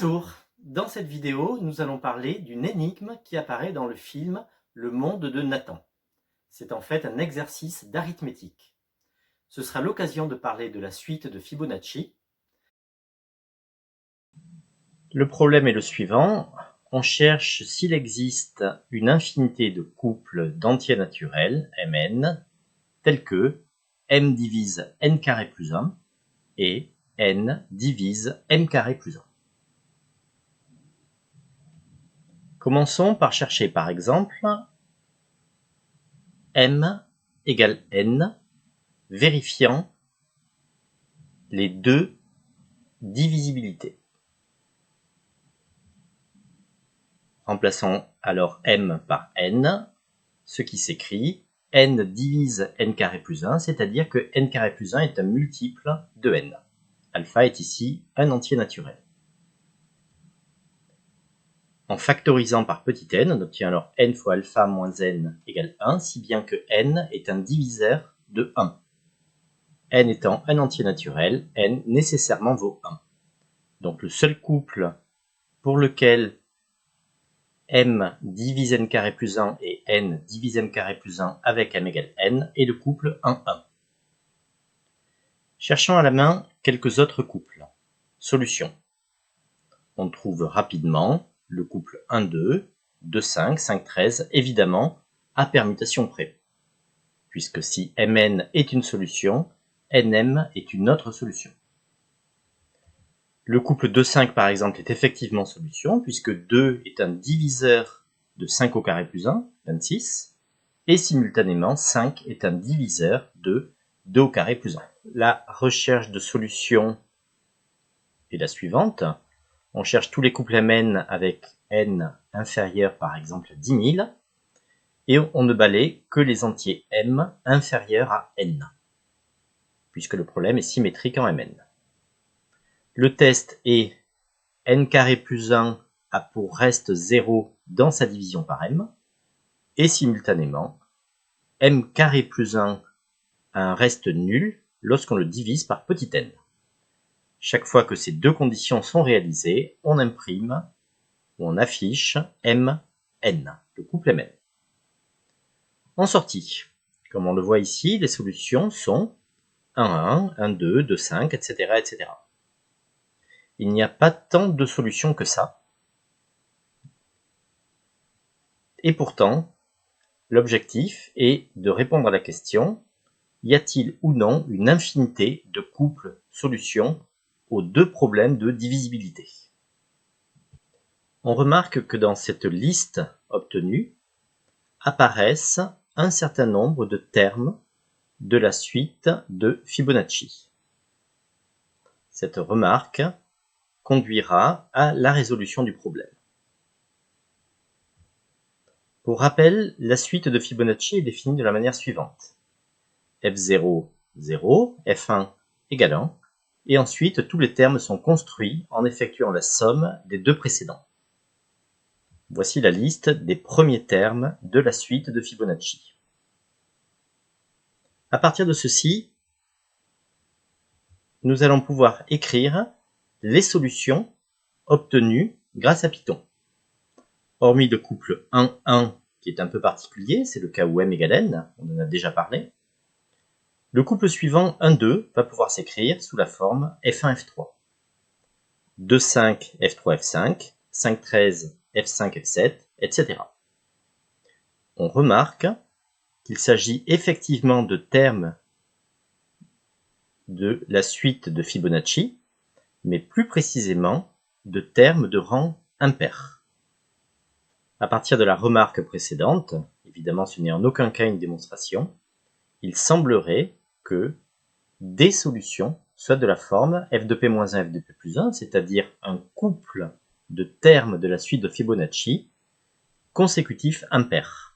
Bonjour, dans cette vidéo, nous allons parler d'une énigme qui apparaît dans le film Le Monde de Nathan. C'est en fait un exercice d'arithmétique. Ce sera l'occasion de parler de la suite de Fibonacci. Le problème est le suivant. On cherche s'il existe une infinité de couples d'entiers naturels, Mn, tels que m divise n carré plus 1 et n divise m carré plus 1. Commençons par chercher par exemple m égale n, vérifiant les deux divisibilités. Remplaçons alors m par n, ce qui s'écrit n divise n carré plus 1, c'est-à-dire que n carré plus 1 est un multiple de n. Alpha est ici un entier naturel. En factorisant par petit n, on obtient alors n fois alpha moins n égale 1, si bien que n est un diviseur de 1. n étant un entier naturel, n nécessairement vaut 1. Donc le seul couple pour lequel m divise n carré plus 1 et n divise m carré plus 1 avec m égale n est le couple 1, 1. Cherchons à la main quelques autres couples. Solution. On trouve rapidement le couple 1, 2, 2, 5, 5, 13, évidemment à permutation près. Puisque si mn est une solution, nm est une autre solution. Le couple 2, 5 par exemple est effectivement solution, puisque 2 est un diviseur de 5 au carré plus 1, 26, et simultanément 5 est un diviseur de 2 au carré plus 1. La recherche de solution est la suivante. On cherche tous les couples Mn avec n inférieur par exemple à 10 000, et on ne balaie que les entiers m inférieurs à n, puisque le problème est symétrique en Mn. Le test est n carré plus 1 a pour reste 0 dans sa division par m, et simultanément, m carré plus 1 a un reste nul lorsqu'on le divise par petit n. Chaque fois que ces deux conditions sont réalisées, on imprime ou on affiche mn, le couple Mn. En sortie, comme on le voit ici, les solutions sont 1, 1, 1, 2, 2, 5, etc., etc. Il n'y a pas tant de solutions que ça. Et pourtant, l'objectif est de répondre à la question: y a-t-il ou non une infinité de couples solutions aux deux problèmes de divisibilité? On remarque que dans cette liste obtenue apparaissent un certain nombre de termes de la suite de Fibonacci. Cette remarque conduira à la résolution du problème. Pour rappel, la suite de Fibonacci est définie de la manière suivante. F0, 0, F1 égale 1, et ensuite tous les termes sont construits en effectuant la somme des deux précédents. Voici la liste des premiers termes de la suite de Fibonacci. À partir de ceci, nous allons pouvoir écrire les solutions obtenues grâce à Python. Hormis le couple 1, 1, qui est un peu particulier, c'est le cas où m égale n, on en a déjà parlé. Le couple suivant, 1, 2, va pouvoir s'écrire sous la forme F1, F3. 2, 5, F3, F5, 5, 13, F5, F7, etc. On remarque qu'il s'agit effectivement de termes de la suite de Fibonacci, mais plus précisément de termes de rang impair. À partir de la remarque précédente, évidemment ce n'est en aucun cas une démonstration, il semblerait que des solutions soient de la forme f de p-1, f de p plus 1, c'est-à-dire un couple de termes de la suite de Fibonacci consécutif impair.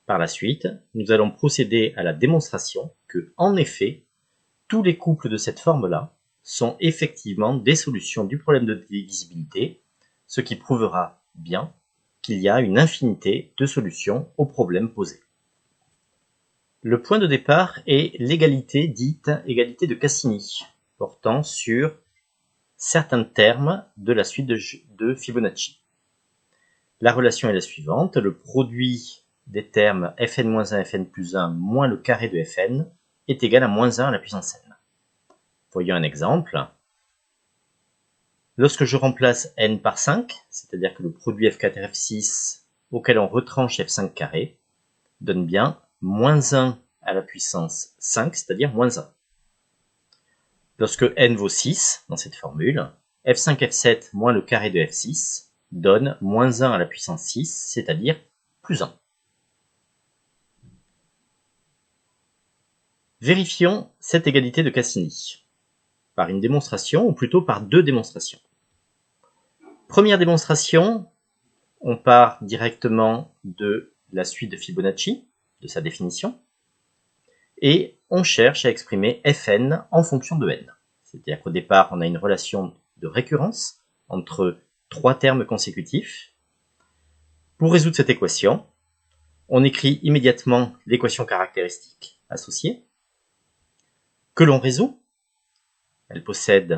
Par la suite, nous allons procéder à la démonstration que, en effet, tous les couples de cette forme-là sont effectivement des solutions du problème de divisibilité, ce qui prouvera bien qu'il y a une infinité de solutions au problème posé. Le point de départ est l'égalité dite égalité de Cassini, portant sur certains termes de la suite de Fibonacci. La relation est la suivante, le produit des termes fn-1 fn plus 1 moins le carré de fn est égal à moins 1 à la puissance n. Voyons un exemple. Lorsque je remplace n par 5, c'est-à-dire que le produit f4 et f6 auquel on retranche f5 carré, donne bien moins 1 à la puissance 5, c'est-à-dire moins 1. Lorsque n vaut 6 dans cette formule, f5, f7 moins le carré de f6 donne moins 1 à la puissance 6, c'est-à-dire plus 1. Vérifions cette égalité de Cassini par une démonstration, ou plutôt par deux démonstrations. Première démonstration, on part directement de la suite de Fibonacci, de sa définition, et on cherche à exprimer fn en fonction de n. C'est-à-dire qu'au départ, on a une relation de récurrence entre trois termes consécutifs. Pour résoudre cette équation, on écrit immédiatement l'équation caractéristique associée, que l'on résout.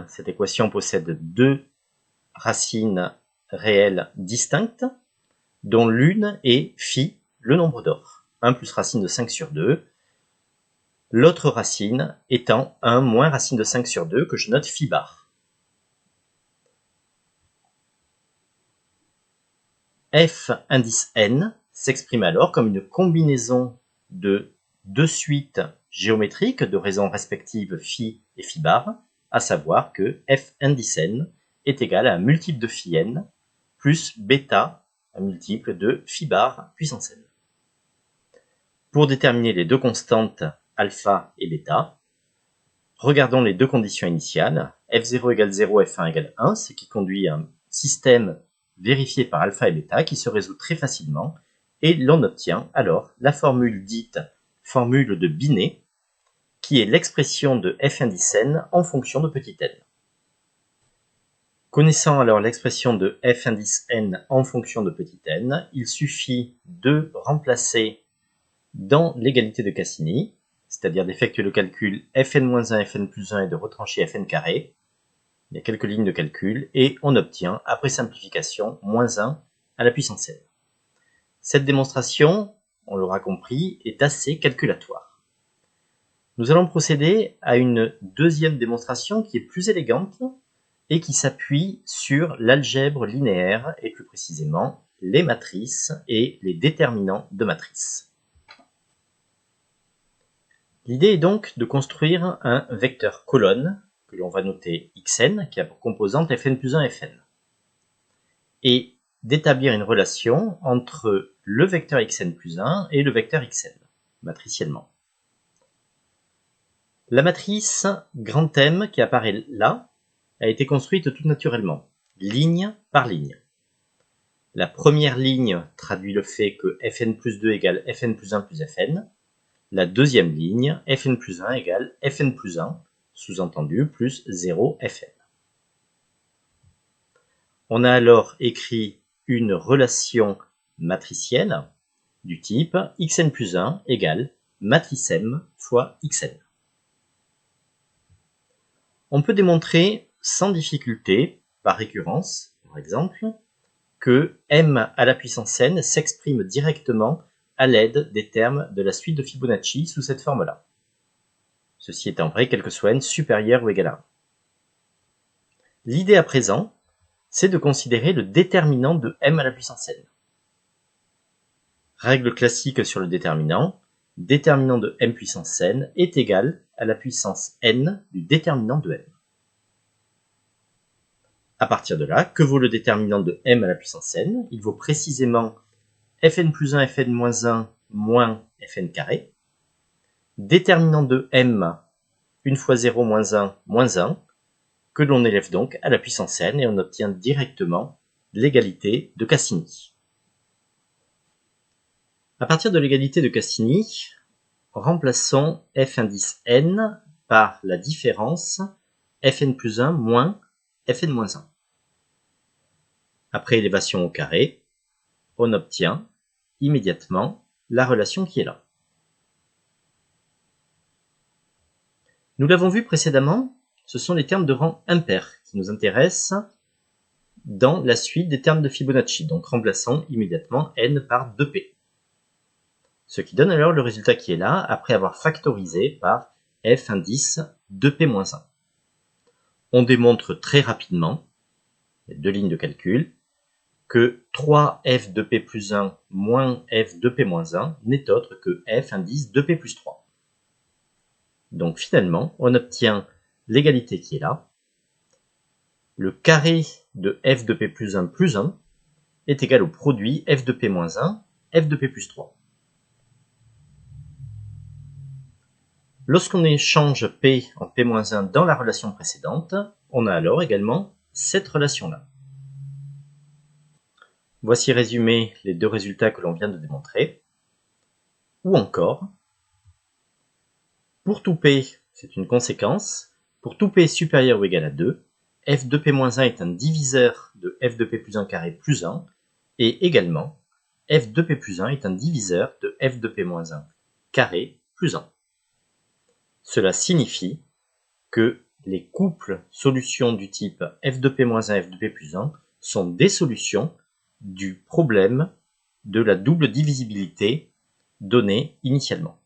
Cette équation possède deux racines réelles distinctes, dont l'une est phi, le nombre d'or. 1 plus racine de 5 sur 2, l'autre racine étant 1 moins racine de 5 sur 2, que je note phi bar. F indice n s'exprime alors comme une combinaison de deux suites géométriques de raisons respectives phi et phi bar, à savoir que f indice n est égal à un multiple de phi n plus bêta, un multiple de phi bar puissance n. Pour déterminer les deux constantes alpha et bêta, regardons les deux conditions initiales. f0 égale 0, f1 égale 1, ce qui conduit à un système vérifié par alpha et bêta qui se résout très facilement, et l'on obtient alors la formule dite formule de Binet, qui est l'expression de f indice n en fonction de petit n. Connaissant alors l'expression de f indice n en fonction de petit n, il suffit de remplacer dans l'égalité de Cassini, c'est-à-dire d'effectuer le calcul fn-1 fn plus 1 et de retrancher fn carré. Il y a quelques lignes de calcul et on obtient, après simplification, moins 1 à la puissance n. Cette démonstration, on l'aura compris, est assez calculatoire. Nous allons procéder à une deuxième démonstration qui est plus élégante et qui s'appuie sur l'algèbre linéaire et plus précisément les matrices et les déterminants de matrices. L'idée est donc de construire un vecteur colonne que l'on va noter xn, qui a pour composante fn plus 1 fn, et d'établir une relation entre le vecteur xn plus 1 et le vecteur xn, matriciellement. La matrice grand M qui apparaît là a été construite tout naturellement, ligne par ligne. La première ligne traduit le fait que fn plus 2 égale fn plus 1 plus fn. La deuxième ligne, fn plus 1 égale fn plus 1, sous-entendu, plus 0 fn. On a alors écrit une relation matricielle du type xn plus 1 égale matrice M fois xn. On peut démontrer sans difficulté, par récurrence, par exemple, que m à la puissance n s'exprime directement à l'aide des termes de la suite de Fibonacci sous cette forme-là. Ceci étant vrai, quel que soit n supérieur ou égal à 1. L'idée à présent, c'est de considérer le déterminant de m à la puissance n. Règle classique sur le déterminant de m puissance n est égal à la puissance n du déterminant de m. À partir de là, que vaut le déterminant de m à la puissance n? Il vaut précisément fn plus 1 fn moins 1 moins fn carré. Déterminant de m, 1 fois 0 moins 1 moins 1, que l'on élève donc à la puissance n et on obtient directement l'égalité de Cassini. À partir de l'égalité de Cassini, remplaçons f indice n par la différence fn plus 1 moins fn moins 1. Après élévation au carré, on obtient immédiatement la relation qui est là. Nous l'avons vu précédemment, ce sont les termes de rang impair qui nous intéressent dans la suite des termes de Fibonacci. Donc remplaçons immédiatement n par 2p. Ce qui donne alors le résultat qui est là, après avoir factorisé par f indice 2p-1. On démontre très rapidement, il y a deux lignes de calcul, que 3f de p plus 1 moins f de p-1 n'est autre que f indice 2p plus 3. Donc finalement, on obtient l'égalité qui est là. Le carré de f de p plus 1 est égal au produit f de p-1, f de p plus 3. Lorsqu'on échange p en p-1 dans la relation précédente, on a alors également cette relation-là. Voici résumé les deux résultats que l'on vient de démontrer. Ou encore, pour tout p, c'est une conséquence, pour tout p supérieur ou égal à 2, f de p-1 est un diviseur de f de p plus 1 carré plus 1, et également, f de p plus 1 est un diviseur de f de p-1 carré plus 1. Cela signifie que les couples solutions du type f de p-1, f de p plus 1 sont des solutions du problème de la double divisibilité donnée initialement.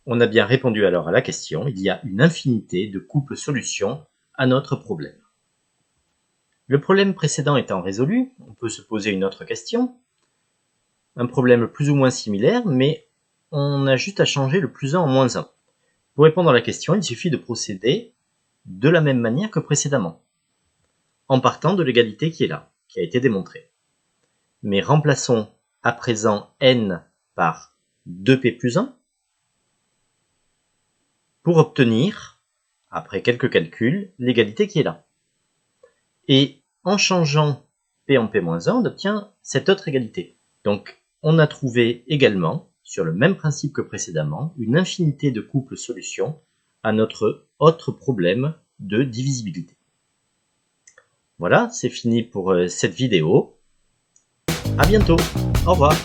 On a bien répondu alors à la question, il y a une infinité de couples solutions à notre problème. Le problème précédent étant résolu, on peut se poser une autre question, un problème plus ou moins similaire, mais on a juste à changer le plus 1 en moins 1. Pour répondre à la question, il suffit de procéder de la même manière que précédemment, en partant de l'égalité qui est là, qui a été démontrée. Mais remplaçons à présent n par 2p plus 1 pour obtenir, après quelques calculs, l'égalité qui est là. Et en changeant p en p-1, on obtient cette autre égalité. Donc on a trouvé également, sur le même principe que précédemment, une infinité de couples solutions à notre autre problème de divisibilité. Voilà, c'est fini pour cette vidéo. À bientôt. Au revoir.